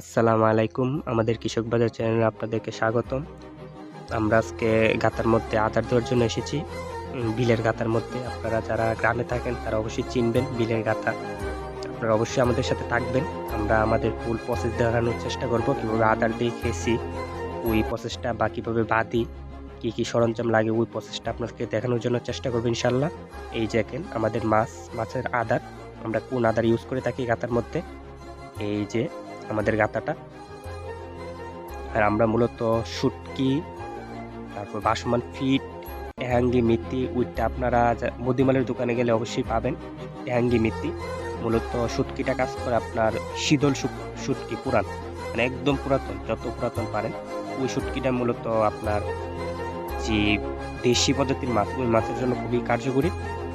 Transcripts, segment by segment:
আসসালামু আলাইকুম। আমাদের কৃষক বাজার চ্যানেলে আপনাদেরকে স্বাগতম। আমরা আজকে গাতার মধ্যে আদার দেওয়ার জন্য এসেছি। বিলের গাতার মধ্যে আপনারা যারা গ্রামে থাকেন তারা অবশ্যই চিনবেন বিলের গাতা। আপনারা অবশ্যই আমাদের সাথে থাকবেন। আমরা আমাদের ফুল প্রসেস দেখানোর চেষ্টা করব কীভাবে আদার দিয়ে খেয়েছি, ওই প্রসেসটা বা কীভাবে বাঁধি, কী সরঞ্জাম লাগে ওই প্রসেসটা আপনাকে দেখানোর জন্য চেষ্টা করব ইনশাআল্লাহ। এই দেখেন আমাদের মাছের আদার। আমরা কোন আদার ইউজ করে থাকি গাতার মধ্যে। এই যে আমাদের গাতাটা। আর আমরা মূলত শুটকি, তারপর বাসমান ফিট, এহাঙ্গি মিত্তি, ওইটা আপনারা মুদিমালের দোকানে গেলে অবশ্যই পাবেন। এহাঙ্গি মিত্তি মূলত শুটকিটা কাজ করে আপনার শীতল শুটকি পুরান, মানে একদম পুরাতন, যত পুরাতন পারেন ওই শুটকিটা মূলত আপনার যে দেশি পদ্ধতির মাছ, ওই মাছের জন্য খুবই কার্যকরী।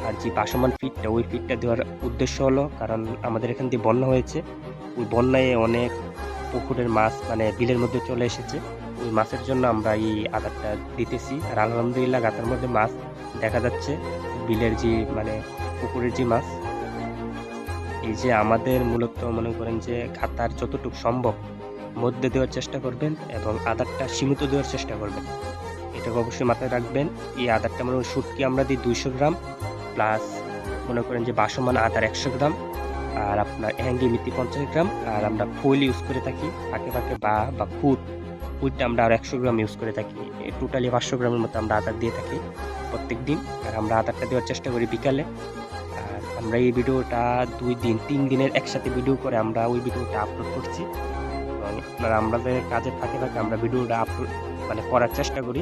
আর যে বাসমান ফিটটা, ওই ফিটটা দেওয়ার উদ্দেশ্য হলো কারণ আমাদের এখান দিয়ে বন্যা হয়েছে, ওই বন্যায় অনেক পুকুরের মাছ মানে বিলের মধ্যে চলে এসেছে, ওই মাছের জন্য আমরা এই আদারটা দিতেছি। আর আলহামদুলিল্লাহ গাতার মধ্যে মাছ দেখা যাচ্ছে, বিলের যে মানে পুকুরের যে মাছ। এই যে আমাদের মূলত মনে করেন যে গাতার যতটুকু সম্ভব মধ্যে দেওয়ার চেষ্টা করবেন এবং আদারটা সীমিত দেওয়ার চেষ্টা করবেন, এটাকে অবশ্যই মাথায় রাখবেন। এই আদারটা মানে শুটকি আমরা দিই 200 গ্রাম, প্লাস মনে করেন যে বাসমান আদার 100 গ্রাম, আর আপনার এহাঙ্গি মিত্তি 50 গ্রাম, আর আমরা ফুল ইউজ করে থাকি ফাঁকে ফাঁকে বা ফুটটা আমরা আর 100 গ্রাম ইউজ করে থাকি। টোটালি 500 গ্রামের মতো আমরা আদার দিয়ে থাকি প্রত্যেক দিন। আর আমরা আদারটা দেওয়ার চেষ্টা করি বিকালে। আর আমরা এই ভিডিওটা 3 দিনের একসাথে ভিডিও করে আমরা ওই ভিডিওটা আপলোড করছি, এবং আপনারা আমাদের কাজের ফাঁকে ফাঁকে আমরা ভিডিওটা আপলোড মানে করার চেষ্টা করি।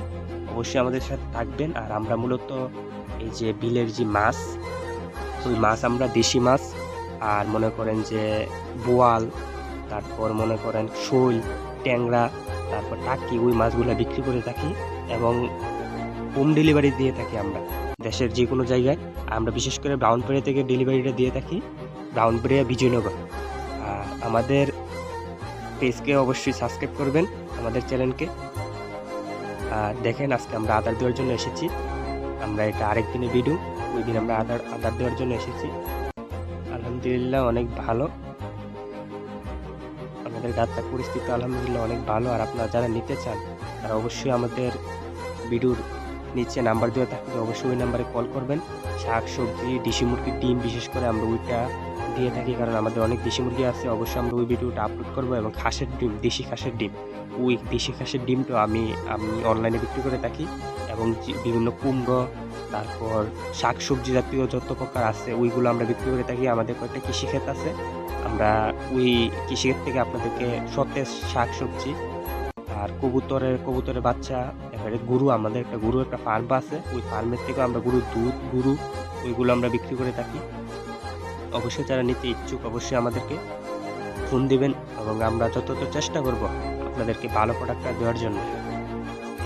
অবশ্যই আমাদের সাথে থাকবেন। আর আমরা মূলত এই যে বিলের যে মাছ, ওই মাছ আমরা দেশি মাছ, আর মনে করেন যে বোয়াল, তারপর মনে করেন শোল, ট্যাংরা, তারপর টাকি, ওই মাছগুলো বিক্রি করে থাকি এবং হোম ডেলিভারি দিয়ে থাকি আমরা দেশের যে কোনো জায়গায়। আমরা বিশেষ করে ব্রাউনবাড়িয়া থেকে ডেলিভারিটা দিয়ে থাকি, ব্রাউনবাড়িয়া বিজয়নগর। আর আমাদের পেজকে অবশ্যই সাবস্ক্রাইব করবেন, আমাদের চ্যানেলকে। আর দেখেন আজকে আমরা আদার দেওয়ার জন্য এসেছি, আমরা এটা আরেক দিনের ভিডিও, ওই দিন আমরা আদার দেওয়ার জন্য এসেছি। আলহামদুলিল্লাহ অনেক ভালো, আমাদের গাছটার পরিস্থিতি আলহামদুলিল্লাহ অনেক ভালো। আর আপনারা যারা নিতে চান তারা অবশ্যই আমাদের ভিডিওর নিচে নাম্বার দেওয়া থাকলে অবশ্যই ওই নাম্বারে কল করবেন। শাক সবজি, দেশি মুরগির ডিম বিশেষ করে আমরা ওইটা দিয়ে থাকি, কারণ আমাদের অনেক দেশি মুরগি আছে। অবশ্যই আমরা ওই ভিডিওটা আপলোড করবো। এবং খাসের ডিম, দেশি খাসের ডিম, ওই দেশি খাসের ডিমটা আমি অনলাইনে বিক্রি করে থাকি। এবং বিভিন্ন কুমড়ো, তারপর শাক সবজি জাতীয় যত প্রকার আছে ওইগুলো আমরা বিক্রি করে থাকি। আমাদের কয়েকটা কৃষিক্ষেত আছে, আমরা ওই কৃষিক্ষেত থেকে আপনাদেরকে সতেজ শাক সবজি, আর কবুতরের বাচ্চা, এবারে গরু, আমাদের একটা গরু একটা ফার্ম আছে, ওই ফার্মের থেকে আমরা গরুর দুধ, ওইগুলো আমরা বিক্রি করে থাকি। অবশ্যই যারা নিতে ইচ্ছুক অবশ্যই আমাদেরকে ফোন দিবেন, এবং আমরা যতটা চেষ্টা করব আপনাদেরকে ভালো প্রোডাক্টটা দেওয়ার জন্য।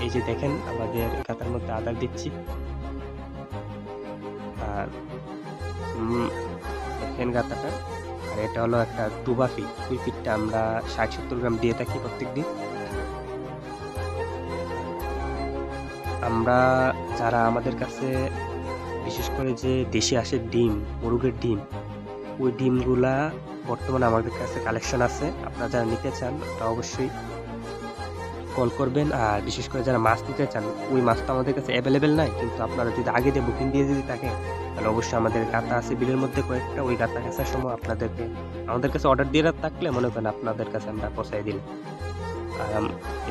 এই যে দেখেন আমাদের গাতার মধ্যে আদার দিচ্ছি। আর দেখেন গাতাটা। আর এটা হলো একটা টুবা ফিট, ওই ফিটটা আমরা 60-70 গ্রাম দিয়ে থাকি প্রত্যেক দিন। আমরা যারা আমাদের কাছে বিশেষ করে যে দেশি হাঁসের ডিম, মুরগির ডিম, ওই ডিমগুলা বর্তমানে আমাদের কাছে কালেকশন আছে। আপনারা যারা নিতে চান তারা অবশ্যই কল করবেন। আর বিশেষ করে যারা মাছ নিতে চান, ওই মাছটা আমাদের কাছে অ্যাভেলেবেল নাই, কিন্তু আপনারা যদি আগে দিয়ে বুকিং দিয়ে যদি থাকে তাহলে অবশ্যই আমাদের গাতা আছে বিলের মধ্যে কয়েকটা, ওই গাতা কাছার সময় আপনাদেরকে আমাদের কাছে অর্ডার দিয়ে থাকলে মনে করেন আপনাদের কাছে আমরা পৌঁছাই দিলাম। আর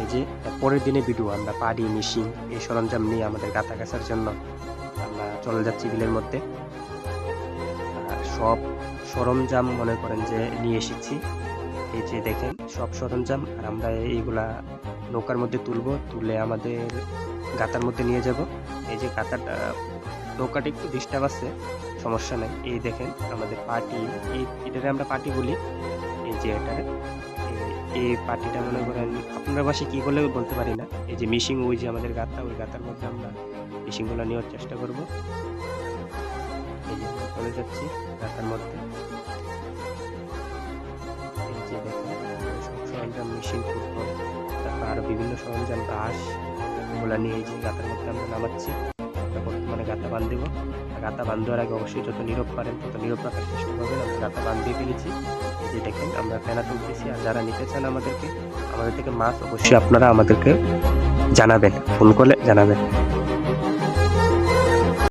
এই যে পরের দিনে ভিডিও, আমরা পাড়ি, মেশিন, এই সরঞ্জাম নিয়ে আমাদের গাতা কাছার জন্য আমরা চলে যাচ্ছি বিলের মধ্যে। আর সব সরঞ্জাম মনে করেন যে নিয়ে এসেছি, এই যে দেখেন সব সরঞ্জাম। আর আমরা এইগুলা নৌকার মধ্যে তুলে আমাদের গাতার মধ্যে নিয়ে যাব। এই যে গাতাটা, নৌকাটা একটু ডিস্টার্ব আছে, সমস্যা নাই। এই দেখেন আমাদের পাটি, এটারে আমরা পাটি বলি। এই যে এটারে, এই পাটিটা মনে করেন আপনার বাসায় কি বলে বলতে পারি না। এই যে মিশিং, ওই যে আমাদের গাতা, ওই গাতার মধ্যে আমরা মিশিংগুলো নেওয়ার চেষ্টা করব। এই যে চলে যাচ্ছি গাতার মধ্যে। এই যে দেখেন সব সরঞ্জাম, মেশিন, ফুটবল, তারপর আরো বিভিন্ন সরঞ্জাম, ঘাস, ওগুলা নিয়ে এই যে গাতার মধ্যে আমরা নামাচ্ছি। আমরা বর্তমানে গাতা বাঁধব। গাতা বাঁধার আগে অবশ্যই যত নীরব পারেন তত নীরব রাখার চেষ্টা করবেন। আমরা গাতা বাঁধিয়ে ফেলেছি। এই যে দেখেন আমরা ফেনা তুলতেছি। আর যারা নিতে চান আমাদের থেকে মাছ, অবশ্যই আপনারা আমাদেরকে জানাবেন, ফোন করলে জানাবেন।